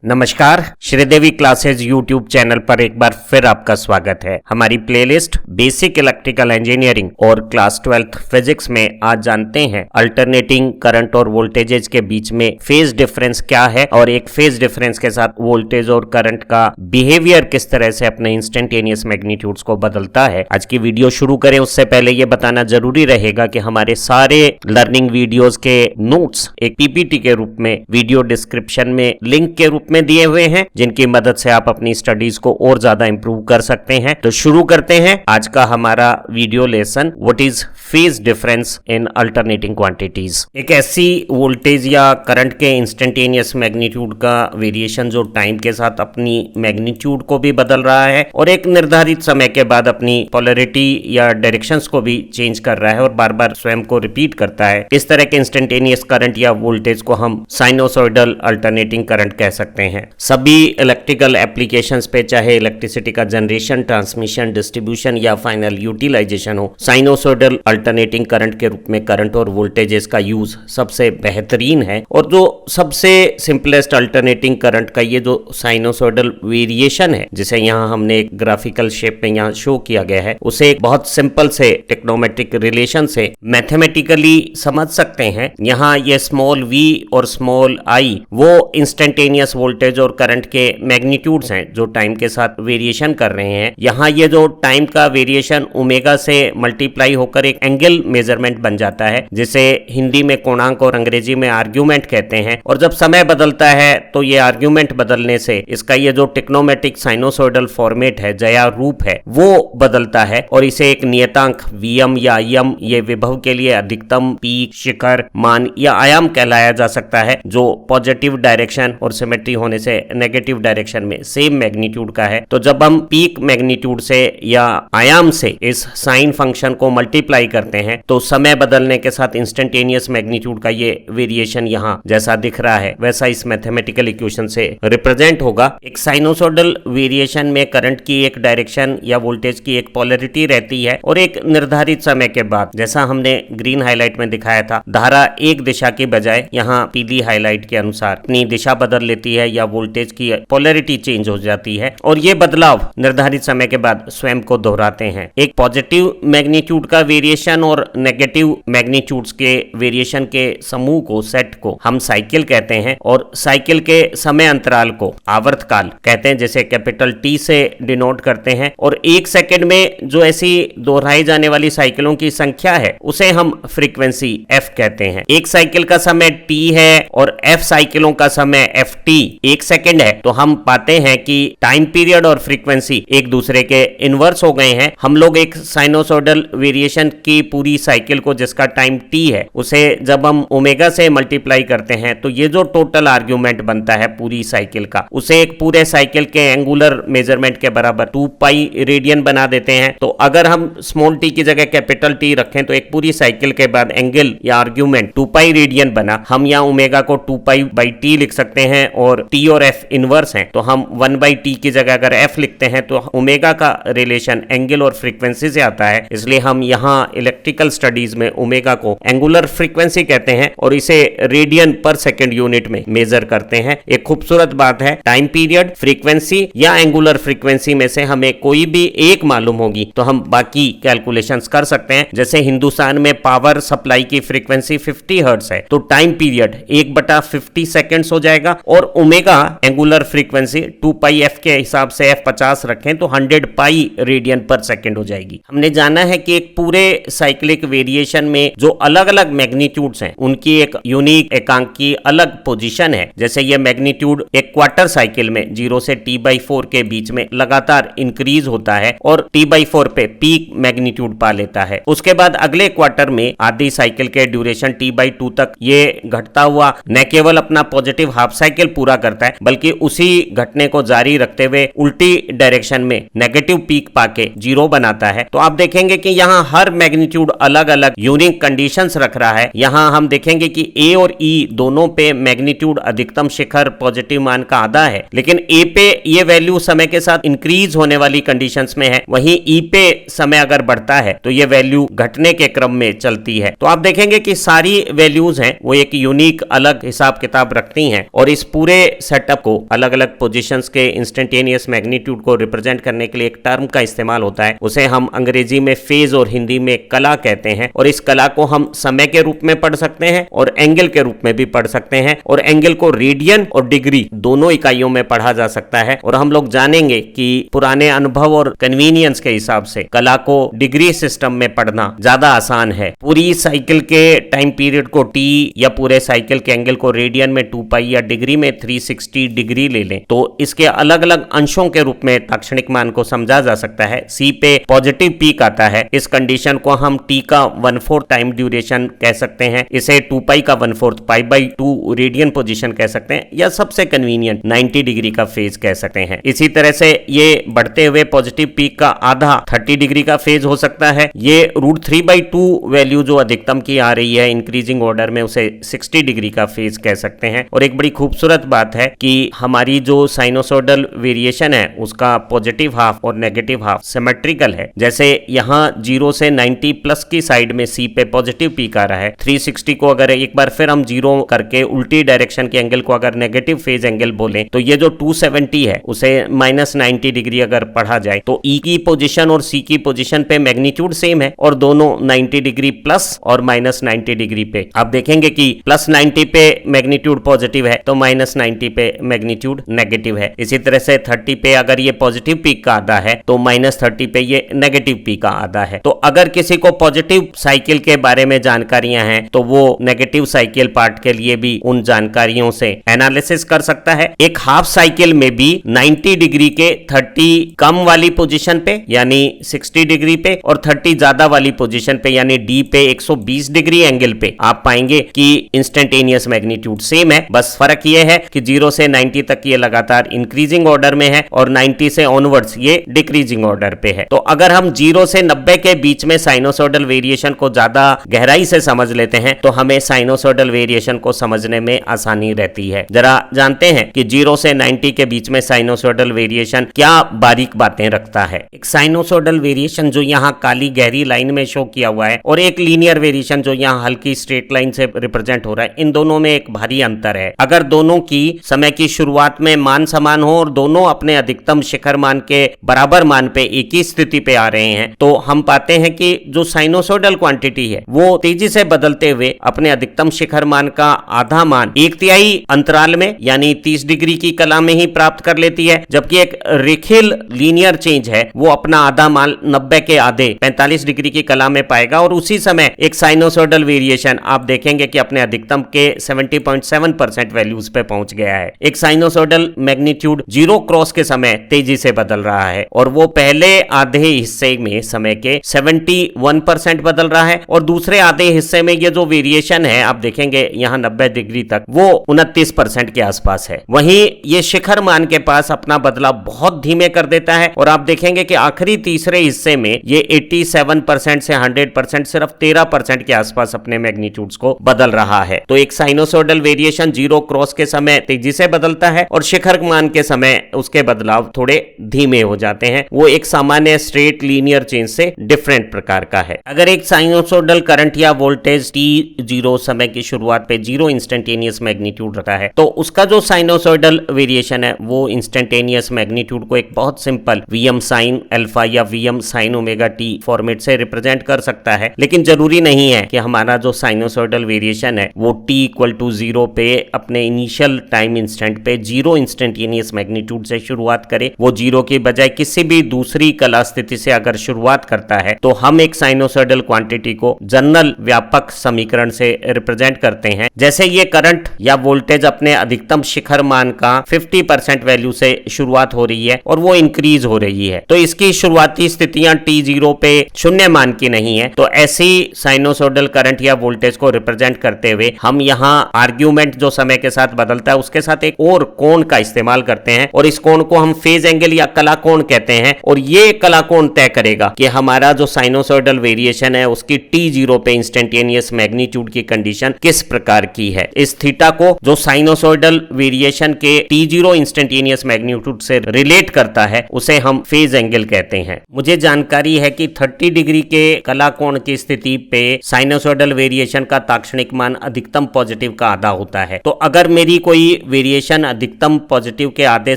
नमस्कार, Sridevi classes YouTube channel पर एक बार फिर आपका स्वागत है। हमारी प्लेलिस्ट बेसिक इलेक्ट्रिकल इंजीनियरिंग और क्लास 12th फिजिक्स में आज जानते हैं अल्टरनेटिंग करंट और वोल्टेजेस के बीच में फेज डिफरेंस क्या है और एक फेज डिफरेंस के साथ वोल्टेज और करंट का बिहेवियर किस तरह से अपने इंस्टेंटेनियस मैग्नीट्यूड्स को बदलता है। आज की वीडियो शुरू करें उससे पहले ये बताना जरूरी रहेगा कि हमारे सारे लर्निंग वीडियोज के नोट्स एक पीपीटी के रूप में वीडियो डिस्क्रिप्शन में लिंक के रूप में दिए हुए हैं, जिनकी मदद से आप अपनी स्टडीज को और ज्यादा इंप्रूव कर सकते हैं। तो शुरू करते हैं आज का हमारा video lesson, what is phase difference in alternating quantities. एक ऐसी वोल्टेज या करंट के इंस्टेंटेनियस मैग्नीट्यूड का वेरिएशन जो टाइम के साथ अपनी मैग्नीट्यूड को भी बदल रहा है और एक निर्धारित समय के बाद अपनी पोलैरिटी या डायरेक्शंस को भी चेंज कर रहा है और बार बार स्वयं को रिपीट करता है। इस तरह के इंस्टेंटेनियस करंट या वोल्टेज को हम साइनोसॉइडल अल्टरनेटिंग करंट कह सकते हैं। सभी इलेक्ट्रिकल एप्लीकेशंस पे, चाहे इलेक्ट्रिसिटी का जनरेशन, ट्रांसमिशन, डिस्ट्रीब्यूशन या फाइनल यूटिलाइजेशन हो, साइनोसॉइडल अल्टरनेटिंग करंट के रूप में करंट और वोल्टेजेस का यूज सबसे बेहतरीन है। और जो सबसे सिंपलेस्ट अल्टरनेटिंग करंट का ये जो साइनोसॉइडल वेरिएशन है, जिसे यहाँ हमने एक ग्राफिकल शेप में यहाँ शो किया गया है, उसे एक बहुत सिंपल से टेक्नोमेट्रिक रिलेशन से मैथमेटिकली समझ सकते हैं। यहाँ ये स्मॉल v और स्मॉल i वो इंस्टेंटेनियस वोल्टेज और करंट के मैग्नीट्यूड्स हैं जो टाइम के साथ वेरिएशन कर रहे हैं। यहाँ ये जो टाइम का वेरिएशन ओमेगा से मल्टीप्लाई होकर एक एंगल मेजरमेंट बन जाता है, जिसे हिंदी में कोणांक और अंग्रेजी में आर्ग्यूमेंट कहते हैं। और जब समय बदलता है तो ये आर्ग्यूमेंट बदलने से इसका ये जो टेक्नोमेट्रिक साइनोसॉइडल फॉर्मेट है, जया रूप है, वो बदलता है और इसे एक नियतांक Vm या Im ये विभव के लिए अधिकतम पीक, शिखर, मान या आयाम कहलाया जा सकता है, जो पॉजिटिव डायरेक्शन और सिमेट्री होने से नेगेटिव डायरेक्शन में सेम मैग्नीट्यूड का है। तो जब हम पीक मैग्नीट्यूड से या आयाम से इस साइन फंक्शन को मल्टीप्लाई करते हैं तो समय बदलने के साथ इंस्टेंटेनियस मैग्नीट्यूड का ये वेरिएशन यहाँ जैसा दिख रहा है वैसा इस मैथमेटिकल इक्वेशन से रिप्रेजेंट होगा। एक साइनोसॉइडल वेरिएशन में करंट की एक डायरेक्शन या वोल्टेज की एक पोलैरिटी रहती है और एक निर्धारित समय के बाद, जैसा हमने ग्रीन हाईलाइट में दिखाया था, धारा एक दिशा की बजाय यहाँ पीली हाईलाइट के अनुसार अपनी दिशा बदल लेती है या वोल्टेज की पोलैरिटी चेंज हो जाती है और ये बदलाव निर्धारित समय के बाद स्वयं को दोहराते हैं। एक पॉजिटिव मैग्नीट्यूड का वेरिएशन और नेगेटिव मैग्नीट्यूड्स के वेरिएशन के समूह को, सेट को हम साइकिल कहते हैं और साइकिल के समय अंतराल को आवर्तकाल कहते हैं, जैसे कैपिटल T से डिनोट करते हैं। और एक सेकंड में जो ऐसी दोहराई जाने वाली साइकिलों की संख्या है उसे हम फ्रीक्वेंसी f कहते हैं। एक साइकिल का समय t है और f साइकिलों का समय ft एक सेकंड है, तो हम पाते हैं कि टाइम पीरियड और फ्रीक्वेंसी एक दूसरे के इनवर्स हो गए हैं। हम लोग एक साइनोसॉइडल वेरिएशन की पूरी साइकिल को, जिसका टाइम t है, उसे जब हम ओमेगा से मल्टीप्लाई करते हैं तो ये जो टोटल आर्ग्यूमेंट बनता है पूरी साइकिल का, उसे एक पूरे साइकिल के एंगुलर मेजरमेंट के बराबर 2 पाई रेडियन बना देते हैं। तो अगर हम स्मॉल t की जगह कैपिटल T रखें तो एक पूरी साइकिल के बाद एंगल या आर्ग्यूमेंट 2 पाई रेडियन बना। हम यहाँ ओमेगा को 2 पाई बाई t लिख सकते हैं और t और f इनवर्स हैं, तो हम 1 बाई t की जगह अगर f लिखते हैं तो ओमेगा का रिलेशन एंगल और फ्रीक्वेंसी से आता है। इसलिए हम यहाँ इलेक्ट्रिकल स्टडीज में ओमेगा को एंगुलर फ्रीक्वेंसी कहते हैं और इसे रेडियन पर सेकंड यूनिट में मेजर करते हैं। एक खूबसूरत बात है, टाइम पीरियड, फ्रीक्वेंसी या एंगुलर फ्रीक्वेंसी में से हमें कोई भी एक मालूम होगी तो हम बाकी कैलकुलेशंस कर सकते हैं। जैसे हिंदुस्तान में पावर सप्लाई की फ्रीक्वेंसी 50 हर्ट्ज है, तो टाइम पीरियड 1/50 सेकेंड्स हो जाएगा और ओमेगा एंगुलर फ्रीक्वेंसी 2 पाई f के हिसाब से f 50 रखें तो 100 पाई रेडियन पर सेकंड हो जाएगी। हमने जाना है कि एक पूरे साइक्लिक वेरिएशन में जो अलग अलग मैग्नीट्यूड्स हैं उनकी एक यूनिक एकांक की अलग पोजीशन है। जैसे ये मैग्नीट्यूड एक क्वार्टर साइकिल में 0 से t/4 के बीच में लगातार इंक्रीज होता है और t/4 पे पीक मैग्नीट्यूड पा लेता है। उसके बाद अगले क्वार्टर में आधी साइकिल के ड्यूरेशन t/2 तक ये घटता हुआ न केवल अपना पॉजिटिव हाफ साइकिल पूरा करता है बल्कि उसी घटने को जारी रखते हुए उल्टी डायरेक्शन में नेगेटिव पीक पाके 0 बनाता है। तो आप देखेंगे कि यहाँ हर मैग्नीट्यूड अलग अलग यूनिक कंडीशंस रख रहा है। यहाँ हम देखेंगे कि A और E दोनों पे मैग्नीट्यूड अधिकतम शिखर पॉजिटिव मान का आधा है, लेकिन A पे ये वैल्यू समय के साथ इंक्रीज होने वाली कंडीशंस में है, वहीं E पे समय अगर बढ़ता है तो ये वैल्यू घटने के क्रम में चलती है। तो आप देखेंगे कि सारी वैल्यूज हैं वो एक यूनिक अलग हिसाब किताब रखती हैं और इस पूरे सेटअप को अलग अलग पोजीशंस के इंस्टेंटेनियस मैग्नीट्यूड को रिप्रेजेंट करने के लिए एक टर्म का इस्तेमाल होता है, उसे हम अंग्रेजी में फेज और हिंदी में कला कहते हैं। और इस कला को हम समय के रूप में पढ़ सकते हैं और एंगल के रूप में भी पढ़ सकते हैं, और एंगल को रेडियन और डिग्री दोनों इकाइयों में पढ़ा जा सकता है। और हम लोग जानेंगे कि पुराने अनुभव और कन्वीनियंस के हिसाब से कला को डिग्री सिस्टम में पढ़ना ज्यादा आसान है। पूरी साइकिल के टाइम पीरियड को टी या पूरे साइकिल के एंगल को रेडियन में 2 पाई या डिग्री में 360 डिग्री ले लें तो इसके अलग अलग अंशों के रूप में ताक्षणिक मान को समझा जा सकता है। सी पे पॉजिटिव पीक आता है, इस कंडीशन को हम टी का 1/4 टाइम ड्यूरेशन कह सकते हैं, इसे 2 पाई का 1/4 π/2 रेडियन पोजीशन कह सकते हैं, या सबसे कन्वीनियंट 90 डिग्री का फेज कह सकते हैं। इसी तरह से ये बढ़ते हुए पॉजिटिव पीक का आधा 30 डिग्री का फेज हो सकता है। ये √3/2 वैल्यू जो अधिकतम की आ रही है इंक्रीजिंग ऑर्डर में, उसे 60 डिग्री का फेज कह सकते हैं। और एक बड़ी खूबसूरत बात है कि हमारी जो साइनोसोडल वेरिएशन है उसका पॉजिटिव हाफ और नेगेटिव हाफ सिमेट्रिकल है। जैसे यहाँ 0 से 90 प्लस की साइड में सी पे पॉजिटिव पीक आ रहा है, 360 को अगर एक बार फिर हम 0 करके उल्टी डायरेक्शन के एंगल को अगर नेगेटिव फेज एंगल बोले तो ये जो 270 है उसे -90 डिग्री अगर पढ़ा जाए तो ई की पोजीशन और सी की पोजीशन पे मैग्नीट्यूड सेम है और दोनों 90 डिग्री प्लस और -90 डिग्री पे। आप देखेंगे कि +90 पे मैग्नीट्यूड पॉजिटिव है तो -90 पे मैग्नीट्यूड नेगेटिव है। इसी तरह से 30 पे अगर ये पॉजिटिव पीक का आधा है तो -30 पे ये नेगेटिव पीक का आधा है। तो अगर किसी को पॉजिटिव साइकिल के बारे में जानकारियां हैं तो वो नेगेटिव साइकिल पार्ट के लिए भी उन जानकारियों से एनालिसिस कर सकता है। एक हाफ साइकिल में भी 90 डिग्री के 30 कम वाली पोजीशन पे यानी 60 डिग्री पे और 30 ज्यादा वाली पोजीशन पे यानी डी पे 120 डिग्री एंगल पे आप पाएंगे कि इंस्टेंटेनियस मैग्नीट्यूड सेम है। बस फर्क ये है कि 0 से 90 तक ये लगातार इंक्रीजिंग ऑर्डर में है और 90 से ऑनवर्ड्स ये डिक्रीजिंग ऑर्डर पे है। तो अगर हम 0 से 90 के बीच में साइनोसोडल वेरिएशन को ज्यादा गहराई से समझ लेते हैं तो हमें साइनोसोडल वेरिएशन को समझने में आसानी रहती है। जरा जानते हैं कि 0 से 90 के बीच में साइनोसोडल वेरिएशन क्या बारीक बातें रखता है। एक साइनोसोडल वेरिएशन जो यहाँ काली गहरी लाइन में शो किया हुआ है और एक लीनियर वेरिएशन जो यहाँ हल्की स्ट्रेट लाइन से रिप्रेजेंट हो रहा है, इन दोनों में एक भारी अंतर है। अगर दोनों की समय की शुरुआत में मान समान हो और दोनों अपने अधिकतम शिखर मान के बराबर मान पे एक ही स्थिति पे आ रहे हैं तो हम पाते हैं कि जो साइनोसोडल क्वांटिटी है वो तेजी से बदलते हुए अपने अधिकतम शिखर मान का आधा मान 1/3 अंतराल में यानी 30 डिग्री की कला में ही प्राप्त कर लेती है, जबकि एक रेखीय लीनियर चेंज है वो अपना आधा मान 90 के आधे 45 डिग्री की कला में पाएगा। और उसी समय एक साइनोसोडल वेरिएशन आप देखेंगे कि अपने अधिकतम के 70.7% वैल्यूज पे पहुंच गया है। एक साइनोसोडल मैग्नीट्यूड 0 क्रॉस के समय तेजी से बदल रहा है और वो पहले आधे हिस्से में समय के 71% बदल रहा है और दूसरे आधे हिस्से में ये जो वेरिएशन है आप देखेंगे यहाँ 90 डिग्री तक वो 29% के आसपास है। वहीं ये शिखर मान के पास अपना बदलाव बहुत धीमे कर देता है और आप देखेंगे कि आखिरी तीसरे हिस्से में ये 87% से 100% सिर्फ 13% के आसपास अपने मैग्नीट्यूड्स को बदल रहा है। तो एक साइनोसोडल वेरिएशन 0 क्रॉस के समय तेजी से बदलता है और शिखर मान के समय उसके बदलाव थोड़े धीमे हो जाते हैं। वो एक सामान्य स्ट्रेट लीनियर चेंज से डिफरेंट प्रकार का है। अगर एक साइनोसोडल करंट या वोल्टेज t0 समय की शुरुआत पे 0 इंस्टेंटेनियस मैग्नीट्यूड रखा है तो उसका जो साइनोसोडल वेरिएशन है वो इंस्टेंटेनियस मैग्नीट्यूड को एक बहुत सिंपल Vm sin अल्फा या Vm sin omega t format से रिप्रेजेंट कर सकता है। लेकिन जरूरी नहीं है कि हमारा जो साइनोसोडल वेरिएशन है वो t=0 पे अपने इनिशियल टाइम इंस्टेंट पे 0 इंस्टेंटेनियस मैग्नीट्यूड से शुरुआत करे। वो 0 की बजाय किसी भी दूसरी कला स्थिति से अगर शुरुआत करता है तो हम एक साइनोसोडल क्वांटिटी को जनरल व्यापक समीकरण से रिप्रेजेंट करते हैं। जैसे ये करंट या वोल्टेज अपने अधिकतम शिखर मान का 50% वैल्यू से शुरुआत हो रही है और वो इंक्रीज हो रही है तो इसकी शुरुआती स्थितियां t0 पे 0 मान की नहीं है। तो ऐसी साइनोसोडल करंट या वोल्टेज को रिप्रेजेंट करते हुए हम यहाँ आर्ग्यूमेंट जो समय के साथ बदलता है उसके साथ एक और कोण का इस्तेमाल करते हैं और इस कोण को हम फेज एंगल या कला कोण कहते हैं। और ये कला कोण तय करेगा कि हमारा जो साइनोसोडल वेरिएशन है उसकी t0 पे इंस्टेंटेनियस मैग्नीट्यूड की कंडीशन किस प्रकार की है। इस थीटा को जो साइनोसोडल वेरिएशन के t0 इंस्टेंटेनियस मैग्नीट्यूड से रिलेट करता है उसे हम फेज एंगल कहते हैं। मुझे जानकारी है कि 30 डिग्री के कला कोण की स्थिति पे साइनोसोडल वेरिएशन का ताक्षणिक मान अधिकतम पॉजिटिव का आधा होता है। तो अगर मेरी कोई वेरिएशन अधिकतम पॉजिटिव के आधे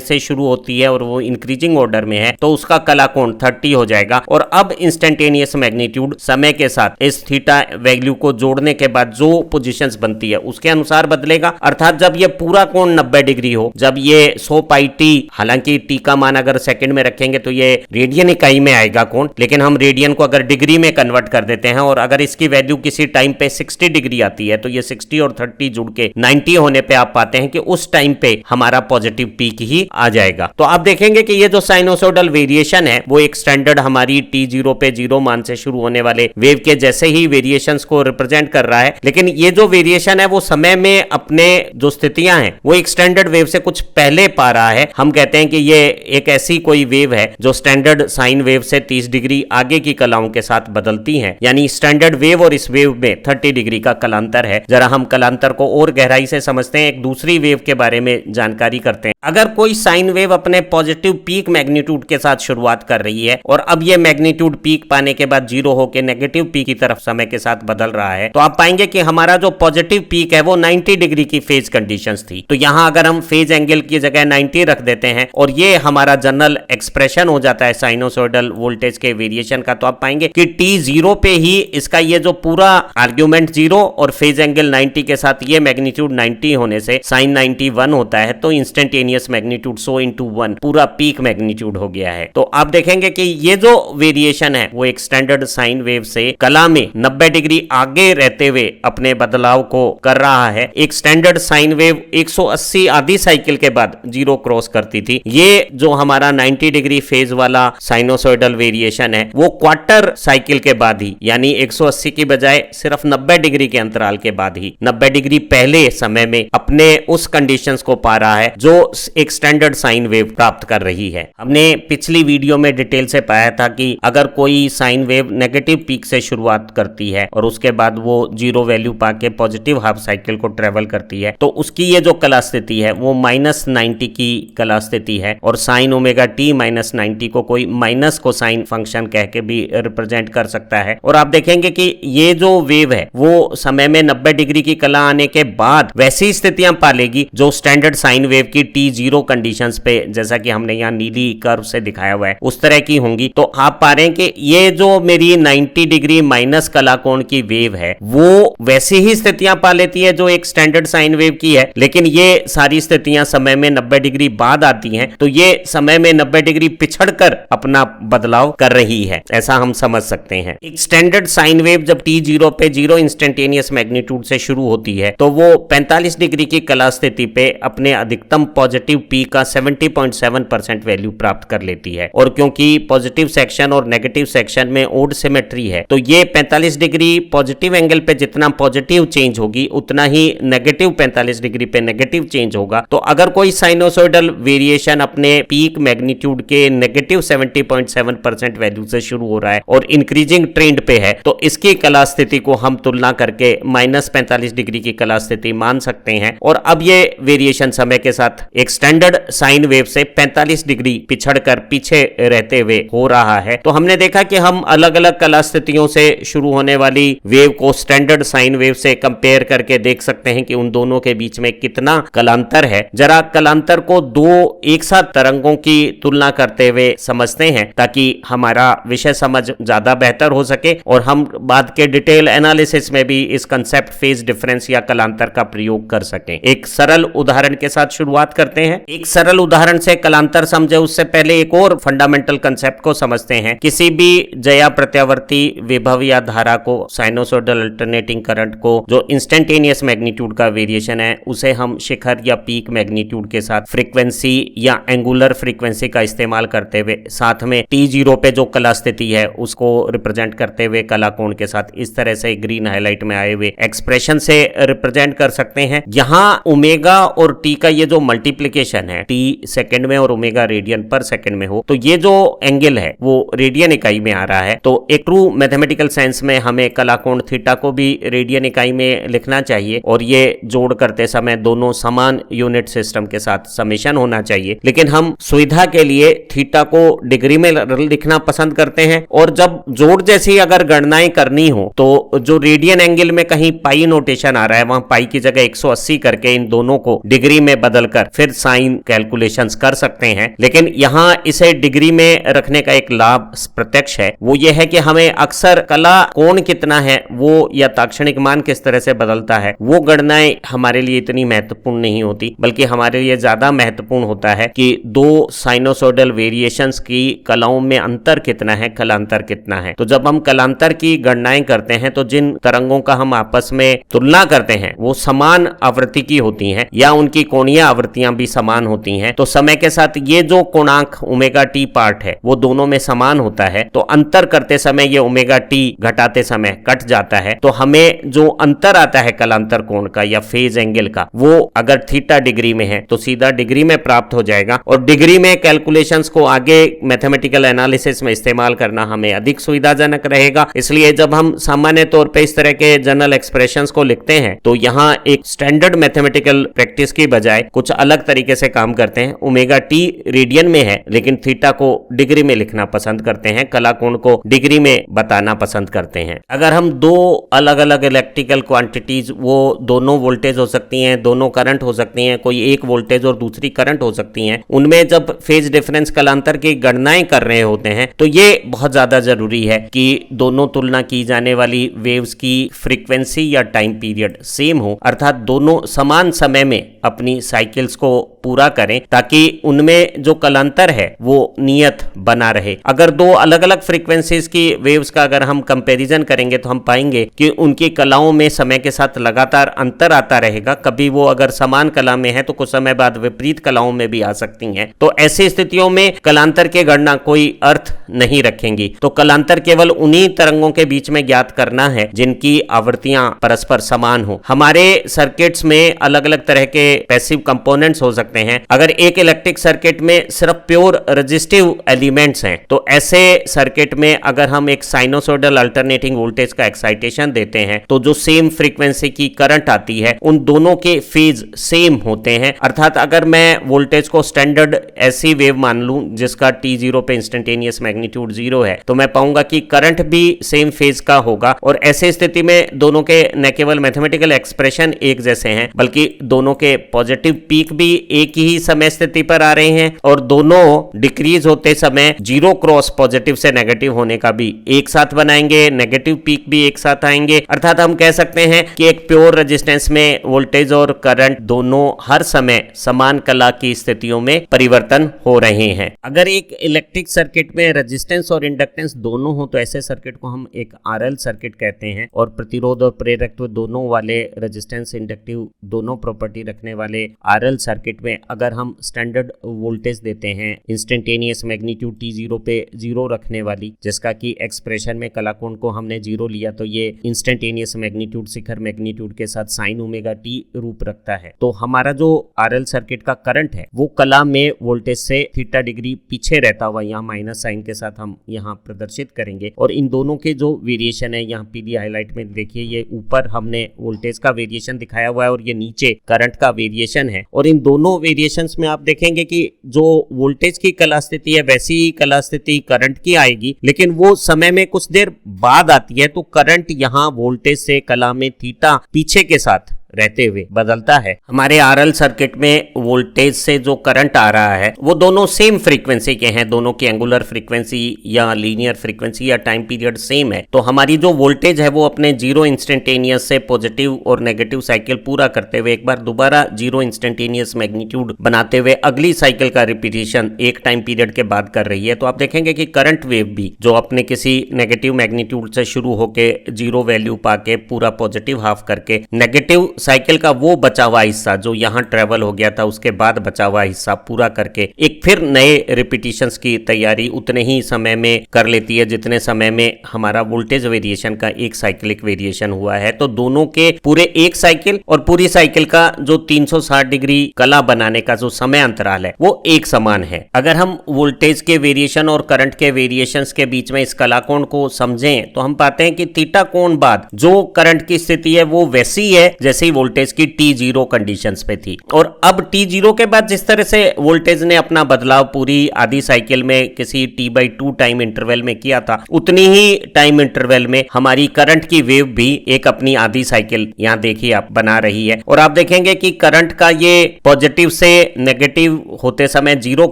से शुरू होती है और वो इंक्रीजिंग ऑर्डर में है तो उसका कला कोण 30 हो जाएगा। और अब इंस्टेंटेनियस मैग्नीट्यूड समय के साथ इस थीटा वैल्यू को जोड़ने के बाद जो पोजीशंस बनती है उसके अनुसार बदलेगा। अर्थात जब ये पूरा कोण 90 डिग्री हो, जब ये 100 पाई टी, हालांकि टी का मान अगर सेकंड में रखेंगे तो ये रेडियन इकाई में आएगा कोण, लेकिन हम रेडियन को अगर डिग्री में कन्वर्ट कर देते हैं और अगर इसकी वैल्यू किसी टाइम पे 60 डिग्री आती है तो ये 60 और 30 जुड़ के 90 होने पे आप पाते हैं कि उस टाइम पे हमारा पॉजिटिव पीक ही आ जाएगा। तो आप देखेंगे कि ये जो साइनोसॉइडल वेरिएशन है वो एक स्टैंडर्ड हमारी t0 पे 0 मान से शुरू होने वाले वेव के जैसे ही वेरिएशंस को रिप्रेजेंट कर रहा है, लेकिन ये जो वेरिएशन है वो समय में अपने जो स्थितियां हैं वो एक स्टैंडर्ड वेव से कुछ पहले पा रहा है। हम कहते हैं कि ये एक ऐसी कोई वेव है जो स्टैंडर्ड साइन वेव से 30 डिग्री आगे की कलाओं के साथ बदलती हैं, यानी स्टैंडर्ड वेव और इस वेव में 30 डिग्री का कलांतर है। जरा हम कलांतर को और गहराई से समझते हैं, एक दूसरी वेव के बारे में जानकारी करते हैं। अगर कोई साइन वेव अपने पॉजिटिव पीक मैग्नीट्यूड के साथ शुरुआत कर रही है और अब ये मैग्नीट्यूड पीक पाने के बाद 0 होकर नेगेटिव पीक की तरफ समय के साथ बदल रहा है, तो आप पाएंगे कि हमारा जो पॉजिटिव पीक है वो 90 डिग्री की फेज कंडीशंस थी। तो यहां अगर हम फेज एंगल की जगह 90 रख देते हैं और ये हमारा जनरल एक्सप्रेशन हो जाता है साइनोसॉइडल वोल्टेज के वेरिएशन का, तो आप पाएंगे कि t0 पे ही इसका ये जो पूरा आर्ग्यूमेंट 0 और फेज एंगल 90 के साथ ये मैग्नीट्यूड 90 होने से साइन 91 होता है, तो इंस्टेंटेनियस मैग्नीट्यूड 100 into 1 पूरा पीक मैग्नीट्यूड हो गया है। तो आप देखेंगे कि ये जो वेरिएशन है वो एक स्टैंडर्ड साइन वेव से कला में 90 डिग्री आगे रहते हुए अपने बदलाव को कर रहा है। एक स्टैंडर्ड साइन वेव 180 आधी साइकिल के बाद 0 क्रॉस करती थी। ये जो हमारा 90 डिग्री फेज वाला साइनोसॉइडल वेरिएशन है वो क्वार्टर साइकिल के बाद ही, यानी 180 की बजाय सिर्फ 90 डिग्री के अंतराल के बाद ही 90 डिग्री पहले समय में अपने उस कंडीशंस को पा रहा है जो एक स्टैंडर्ड साइन वेव प्राप्त कर रही है। हमने पिछली वीडियो में डिटेल से पाया था कि अगर कोई साइन वेव नेगेटिव पीक से शुरुआत करती है और उसके बाद वो 0 वैल्यू पाके पॉजिटिव हाफ साइकिल को ट्रेवल करती है तो उसकी ये जो कला स्थिति है वो -90 की कला स्थिति है और साइन ओमेगा टी -90 को कोई माइनस को साइन फंक्शन कह के भी रिप्रेजेंट कर सकता है। और आप देखेंगे कि ये जो वेव है वो समय में 90 डिग्री की कला आने के बाद वैसी स्थितियां पालेगी जो स्टैंडर्ड साइन वेव की t0 कंडीशंस पे, जैसा कि हमने यहाँ नीली कर्व से दिखाया हुआ है, उस तरह की होंगी। तो आप पा रहे हैं कि ये जो मेरी 90 डिग्री माइनस कला कोण की वेव है वो वैसी ही स्थितियां पा लेती है जो एक स्टैंडर्ड साइन वेव की है, लेकिन ये सारी स्थितियां समय में 90 डिग्री बाद आती हैं, तो ये समय में 90 डिग्री पिछड़कर अपना बदलाव कर रही है, ऐसा हम समझ सकते हैं। एक स्टैंडर्ड साइन वेव जब t0 पे 0 इंस्टेंटेनियस मैग्नीट्यूड से शुरू होती है तो वो 45 डिग्री की कला स्थिति पे अपने अधिकतम पॉजिटिव पीक का 70.7% वैल्यू प्राप्त कर लेती है। और क्योंकि पॉजिटिव सेक्शन और नेगेटिव सेक्शन में ओड सिमेट्री है तो ये 45 डिग्री पॉजिटिव एंगल पे जितना पॉजिटिव चेंज होगी उतना ही नेगेटिव 45 डिग्री पे नेगेटिव चेंज होगा। तो अगर कोई साइनोसॉइडल वेरिएशन अपने पीक मैग्नीट्यूड के नेगेटिव 70.7% वैल्यू से शुरू हो रहा है और इंक्रीजिंग ट्रेंड पे है तो इसकी कला स्थिति को हम तुलना करके -45 डिग्री की कला स्थिति मान सकते हैं। और अब ये वेरिएशन समय के साथ एक स्टैंडर्ड साइन वेव से 45 डिग्री पिछड़कर पीछे रहते हुए हो रहा है। तो हमने देखा कि हम अलग अलग कला स्थितियों से शुरू होने वाली वेव को स्टैंडर्ड साइन वेव से कंपेयर करके देख सकते हैं कि उन दोनों के बीच में कितना कलांतर है। जरा कलांतर को दो एक साथ तरंगों की तुलना करते हुए समझते हैं ताकि हमारा विषय समझ ज्यादा बेहतर हो सके और हम बाद के डिटेल एनालिसिस में भी इस कंसेप्ट फेज डिफरेंस या कलांतर का प्रयोग कर सकें। एक सरल उदाहरण के साथ शुरुआत करते हैं। एक सरल उदाहरण से कलांतर समझे उससे पहले एक और फंडामेंटल कंसेप्ट को समझते हैं। किसी भी जया प्रत्यावर्ती विभव या धारा को, साइनोसॉइडल अल्टरनेटिंग करंट को, जो इंस्टेंटेनियस मैग्नीट्यूड का वेरिएशन है उसे हम शिखर या पीक मैग्नीट्यूड के साथ फ्रीक्वेंसी या एंगुलर फ्रीक्वेंसी का इस्तेमाल करते हुए साथ में t0 पे जो कला स्थिति है उसको रिप्रेजेंट करते हुए कला कोण के साथ इस तरह से ग्रीन हाईलाइट में आए हुए एक्सप्रेशन से रिप्रेजेंट कर सकते हैं। यहाँ ओमेगा और t का ये जो मल्टीप्लीकेशन है, t सेकंड में और ओमेगा रेडियन पर सेकंड में हो, तो ये जो एंगल है वो रेडियन इकाई में आ रहा है। तो एक ट्रू मैथमेटिकल सेंस में हमें कला कोण थीटा को भी रेडियन इकाई में लिखना चाहिए और ये जोड़ करते समय दोनों समान यूनिट सिस्टम के साथ समेशन होना चाहिए। लेकिन हम सुविधा के लिए थीटा को डिग्री में लिखना पसंद करते हैं और जब जोड़ जैसी अगर गणनाएं करनी हो तो जो रेडियन एंगल में कहीं पाई नोटेशन आ रहा है वहां पाई की जगह 180 करके इन दोनों दोनों को डिग्री में बदलकर फिर साइन कैलकुलेशंस कर सकते हैं। लेकिन यहाँ इसे डिग्री में रखने का एक लाभ प्रत्यक्ष है, वो ये है कि हमें अक्सर कला कोण कितना है वो या ताक्षणिक मान किस तरह से बदलता है वो गणनाएं हमारे लिए इतनी महत्वपूर्ण नहीं होती, बल्कि हमारे लिए ज्यादा महत्वपूर्ण होता है कि दो साइनोसोडल वेरिएशंस की कलाओं में अंतर कितना है, कलांतर कितना है। तो जब हम कलांतर की गणनाएं करते हैं तो जिन तरंगों का हम आपस में तुलना करते हैं वो समान आवृत्ति की होती हैं या उनकी कोणीय आवृत्तियां भी समान होती हैं, तो समय के साथ ये जो कोणांक ओमेगा टी पार्ट है वो दोनों में समान होता है। तो अंतर करते समय ये ओमेगा टी घटाते समय कट जाता है, तो हमें जो अंतर आता है कलांतर कोण का या फेज एंगल का वो अगर थीटा डिग्री में है तो सीधा डिग्री में प्राप्त हो जाएगा। और डिग्री में कैलकुलेशंस को आगे मैथमेटिकल एनालिसिस में इस्तेमाल करना हमें अधिक सुविधाजनक रहेगा। इसलिए जब हम सामान्य तौर पे इस तरह के जनरल एक्सप्रेशंस को लिखते हैं तो यहाँ एक स्टैंडर्ड मैथमेटिकल प्रैक्टिस की बजाय कुछ अलग तरीके से काम करते हैं। ओमेगा टी रेडियन में है लेकिन थीटा को डिग्री में लिखना पसंद करते हैं, कला कोण को डिग्री में बताना पसंद करते हैं। अगर हम दो अलग अलग इलेक्ट्रिकल क्वांटिटीज, वो दोनों वोल्टेज हो सकती हैं, दोनों करंट हो सकती हैं, कोई एक वोल्टेज और दूसरी करंट हो सकती हैं, उनमें जब फेज डिफरेंस कलांतर की गणनाएं कर रहे होते हैं तो ये बहुत ज्यादा जरूरी है कि दोनों तुलना की जाने वाली वेव्स की फ्रीक्वेंसी या टाइम पीरियड सेम हो, अर्थात दोनों समान समय में अपनी साइकिल्स को पूरा करें ताकि उनमें जो कलांतर है वो नियत बना रहे। अगर दो अलग अलग फ्रीक्वेंसीज की वेव्स का अगर हम कंपैरिजन करेंगे तो हम पाएंगे कि उनकी कलाओं में समय के साथ लगातार अंतर आता रहेगा। कभी वो अगर समान कला में है तो कुछ समय बाद विपरीत कलाओं में भी आ सकती हैं। तो ऐसी स्थितियों में कलांतर की गणना कोई अर्थ नहीं रखेंगी। तो कलांतर केवल उन्हीं तरंगों के बीच में ज्ञात करना है जिनकी आवृत्तियां परस्पर समान हो। हमारे सर्किट्स में अलग अलग तरह के पैसिव कंपोनेंट्स हो सकते हैं। अगर एक इलेक्ट्रिक सर्किट में सिर्फ प्योर रेजिस्टिव एलिमेंट्स हैं तो ऐसे सर्किट में अगर हम एक साइनोसोडल अल्टरनेटिंग वोल्टेज का एक्साइटेशन देते हैं तो जो सेम फ्रीक्वेंसी की करंट आती है उन दोनों के फेज सेम होते हैं। अर्थात अगर मैं वोल्टेज को स्टैंडर्ड ऐसी वेव मान लूं जिसका t0 पे इंस्टेंटेनियस मैग्नीट्यूड 0 है तो मैं पाऊंगा कि करंट भी सेम फेज का होगा। और ऐसे स्थिति में दोनों के न केवल मैथमेटिकल एक्सप्रेशन एक जैसे हैं बल्कि दोनों के पॉजिटिव पीक भी एक ही समय स्थिति पर आ रहे हैं और दोनों डिक्रीज होते समय जीरो क्रॉस पॉजिटिव से नेगेटिव होने का भी एक साथ बनाएंगे, नेगेटिव पीक भी एक साथ आएंगे। अर्थात हम कह सकते हैं कि एक प्योर रेजिस्टेंस में वोल्टेज और करंट दोनों हर समय समान कला की स्थितियों में परिवर्तन हो रहे हैं। अगर एक इलेक्ट्रिक सर्किट में रेजिस्टेंस और इंडक्टेंस दोनों हो तो ऐसे सर्किट को हम एक आरएल सर्किट कहते हैं। और प्रतिरोध और प्रेरकत्व दोनों वाले, रेजिस्टेंस इंडक्टिव दोनों प्रॉपर्टी रखने वाले आरएल सर्किट में अगर हम स्टैंडर्ड वोल्टेज देते हैं इंस्टेंटेनियस मैग्नीट्यूड t0 पे 0 रखने वाली, जिसका कि एक्सप्रेशन में कला कोण को हमने 0 लिया तो ये इंस्टेंटेनियस मैग्नीट्यूड शिखर मैग्नीट्यूड के साथ साइन ओमेगा टी रूप रखता है। तो हमारा जो आरएल सर्किट का करंट है वो कला में वोल्टेज से थीटा डिग्री पीछे रहता हुआ यहाँ माइनस साइन के साथ हम यहाँ प्रदर्शित करेंगे। और इन दोनों के जो वेरिएशन है यहाँ पीली हाईलाइट में देखिए, ये ऊपर हमने वोल्टेज का वेरिएशन दिखाया हुआ है और ये नीचे करंट का वेरिएशन है। और इन दोनों वेरिएशंस में आप देखेंगे कि जो वोल्टेज की कला स्थिति है वैसी ही कला स्थिति करंट की आएगी, लेकिन वो समय में कुछ देर बाद आती है। तो करंट यहाँ वोल्टेज से कला में थीटा पीछे के साथ रहते हुए बदलता है। हमारे आरएल सर्किट में वोल्टेज से जो करंट आ रहा है वो दोनों सेम फ्रीक्वेंसी के हैं, दोनों की एंगुलर फ्रीक्वेंसी या लीनियर फ्रीक्वेंसी या टाइम पीरियड सेम है। तो हमारी जो वोल्टेज है वो अपने जीरो इंस्टेंटेनियस से पॉजिटिव और नेगेटिव साइकिल पूरा करते हुए एक बार दोबारा जीरो इंस्टेंटेनियस मैग्नीट्यूड बनाते हुए अगली साइकिल का रिपीटिशन एक टाइम पीरियड के बाद कर रही है। तो आप देखेंगे कि करंट वेव भी जो अपने किसी नेगेटिव मैग्नीट्यूड से शुरू होके जीरो वैल्यू पाके पूरा पॉजिटिव हाफ करके नेगेटिव साइकिल का वो बचा हुआ हिस्सा जो यहाँ ट्रेवल हो गया था उसके बाद बचा हुआ हिस्सा पूरा करके एक फिर नए रिपीटिशंस की तैयारी उतने ही समय में कर लेती है जितने समय में हमारा वोल्टेज वेरिएशन का एक साइक्लिक वेरिएशन हुआ है। तो दोनों के पूरे एक साइकिल और पूरी साइकिल का जो 360 डिग्री कला बनाने का जो समय अंतराल है वो एक समान है। अगर हम वोल्टेज के वेरिएशन और करंट के वेरिएशंस के बीच में इस कला कोण को समझें तो हम पाते हैं कि थीटा कोण बाद जो करंट की स्थिति है वो वैसी है जैसी वोल्टेज की T0 कंडीशंस पे थी। और अब T0 के बाद जिस तरह से वोल्टेज ने अपना बदलाव पूरी आधी साइकिल में किसी T/2 टाइम इंटरवल में किया था, उतनी ही टाइम इंटरवल में हमारी करंट की वेव भी एक अपनी आधी साइकिल यहाँ देखिए आप बना रही है। और आप देखेंगे कि करंट का ये पॉजिटिव से नेगेटिव होते समय जीरो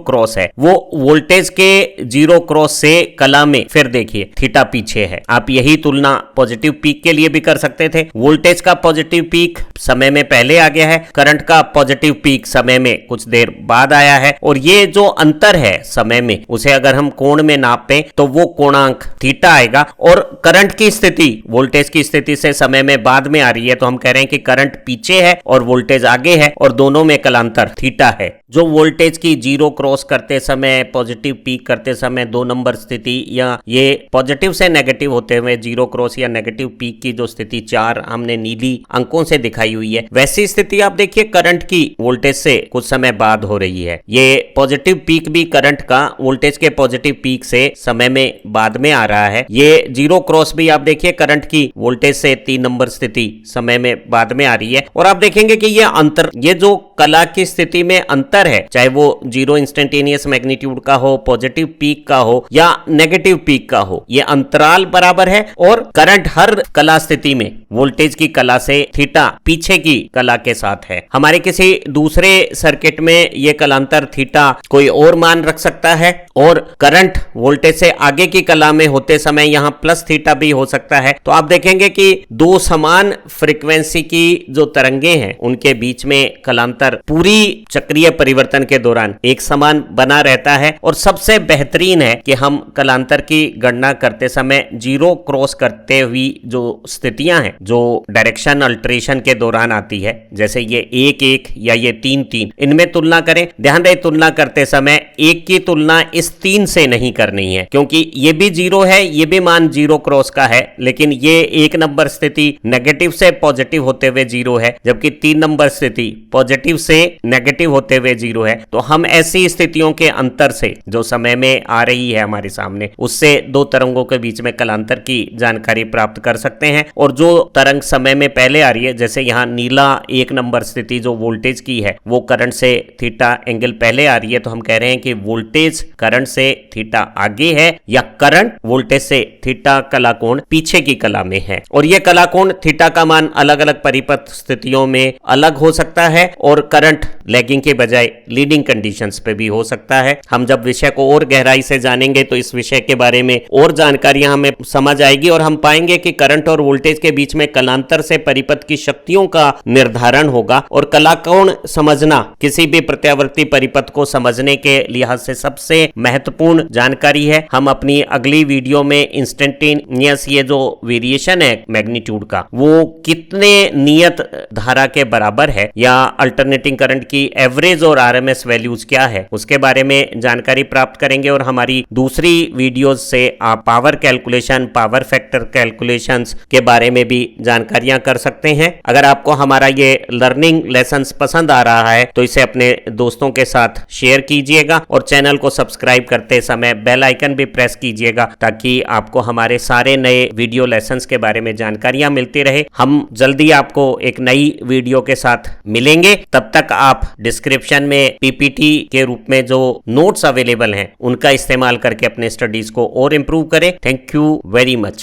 क्रॉस है, वो वोल्टेज के जीरो क्रॉस से कला में फिर देखिए थीटा पीछे है। आप यही तुलना पॉजिटिव पीक के लिए भी कर सकते थे। वोल्टेज का पॉजिटिव पीक समय में पहले आ गया है, करंट का पॉजिटिव पीक समय में कुछ देर बाद आया है। और ये जो अंतर है समय में, उसे अगर हम कोण में नापें तो वो कोणांक थीटा आएगा। और करंट की स्थिति वोल्टेज की स्थिति से समय में बाद में आ रही है, तो हम कह रहे हैं कि करंट पीछे है और वोल्टेज आगे है और दोनों में कलांतर थीटा है। जो वोल्टेज की जीरो क्रॉस करते समय, पॉजिटिव पीक करते समय 2 नंबर स्थिति या ये पॉजिटिव से नेगेटिव होते हुए जीरो क्रॉस या नेगेटिव पीक की जो स्थिति 4 हमने नीली अंकों से दिखाई हुई है, वैसी स्थिति आप देखिए करंट की वोल्टेज से कुछ समय बाद हो रही है। ये पॉजिटिव पीक भी करंट का वोल्टेज के पॉजिटिव पीक से समय में बाद में आ रहा है। ये जीरो क्रॉस भी आप देखिए करंट की वोल्टेज से 3 नंबर स्थिति समय में बाद में आ रही है। और आप देखेंगे कि ये अंतर, ये जो कला की स्थिति में अंतर है, चाहे वो जीरो इंस्टेंटेनियस मैग्नीट्यूड का हो, पॉजिटिव पीक का हो या नेगेटिव पीक का हो, ये अंतराल बराबर है। और करंट हर कला स्थिति में वोल्टेज की कला से थीटा पीछे की कला के साथ है। हमारे किसी दूसरे सर्किट में ये कलांतर थीटा कोई और मान रख सकता है और करंट वोल्टेज से आगे की कला में होते समय यहां प्लस थीटा भी हो सकता है। तो आप देखेंगे कि दो समान फ्रीक्वेंसी की जो तरंगे हैं उनके बीच में कलांतर पूरी चक्रीय परिवर्तन के दौरान एक समान बना रहता है। और सबसे बेहतरीन है कि हम कलांतर की गणना करते समय जीरो क्रॉस करते हुई जो स्थितियां हैं, जो डायरेक्शन अल्टरेशन के दौरान आती है, जैसे ये 1-1 या ये 3-3, इनमें तुलना करें। ध्यान रहे तुलना करते समय 1 की तुलना इस 3 से नहीं करनी है, क्योंकि ये भी जीरो है, ये भी मान जीरो क्रॉस का है, लेकिन ये 1 नंबर स्थिति नेगेटिव से पॉजिटिव होते हुए जीरो है, जबकि 3 नंबर स्थिति पॉजिटिव से नेगेटिव होते हुए जीरो है। तो हम ऐसी स्थितियों के अंतर से जो समय में आ रही है हमारे सामने, उससे दो तरंगों के बीच में कलांतर की जानकारी प्राप्त कर सकते हैं। और जो तरंग समय में पहले आ रही है, जैसे यहाँ नीला 1 नंबर स्थिति जो वोल्टेज की है, वो करंट से थीटा एंगल पहले आ रही है, तो हम कह रहे हैं कि वोल्टेज करंट से थीटा आगे है या करंट वोल्टेज से थीटा कला कोण पीछे की कला में है। और यह कला कोण थीटा का मान अलग अलग परिपथ स्थितियों में अलग हो सकता है और करंट लैगिंग के बजाय लीडिंग कंडीशंस पे भी हो सकता है। हम जब विषय को और गहराई से जानेंगे तो इस विषय के बारे में और जानकारियां हमें समझ आएगी और हम पाएंगे कि करंट और वोल्टेज के बीच में कलांतर से परिपथ की शक्तियों का निर्धारण होगा। और कला कोण समझना किसी भी प्रत्यावर्ती परिपथ को समझने के लिहाज से सबसे महत्वपूर्ण जानकारी है। हम अपनी अगली वीडियो में इंस्टेंटेनियस ये जो वेरिएशन है मैग्नीट्यूड का, वो कितने नियत धारा के बराबर है या अल्टरनेटिंग करंट की एवरेज और आरएमएस वैल्यूज क्या है, उसके बारे में जानकारी प्राप्त करेंगे। और हमारी दूसरी वीडियोस से आप power calculation, power factor calculations के बारे में भी जानकारियां कर सकते हैं। अगर आपको हमारा ये लर्निंग लेसन्स पसंद आ रहा है तो इसे अपने दोस्तों के साथ शेयर कीजिएगा और चैनल को सब्सक्राइब करते समय बेल आइकन भी प्रेस कीजिएगा, ताकि आपको हमारे सारे नए वीडियो लेसन्स के बारे में जानकारियां मिलती रहे। हम जल्दी आपको एक नई वीडियो के साथ मिलेंगे। तब तक आप डिस्क्रिप्शन में पीपीटी के रूप में जो नोट्स अवेलेबल हैं उनका इस्तेमाल करके अपने स्टडीज को और इंप्रूव करें। Thank you very much.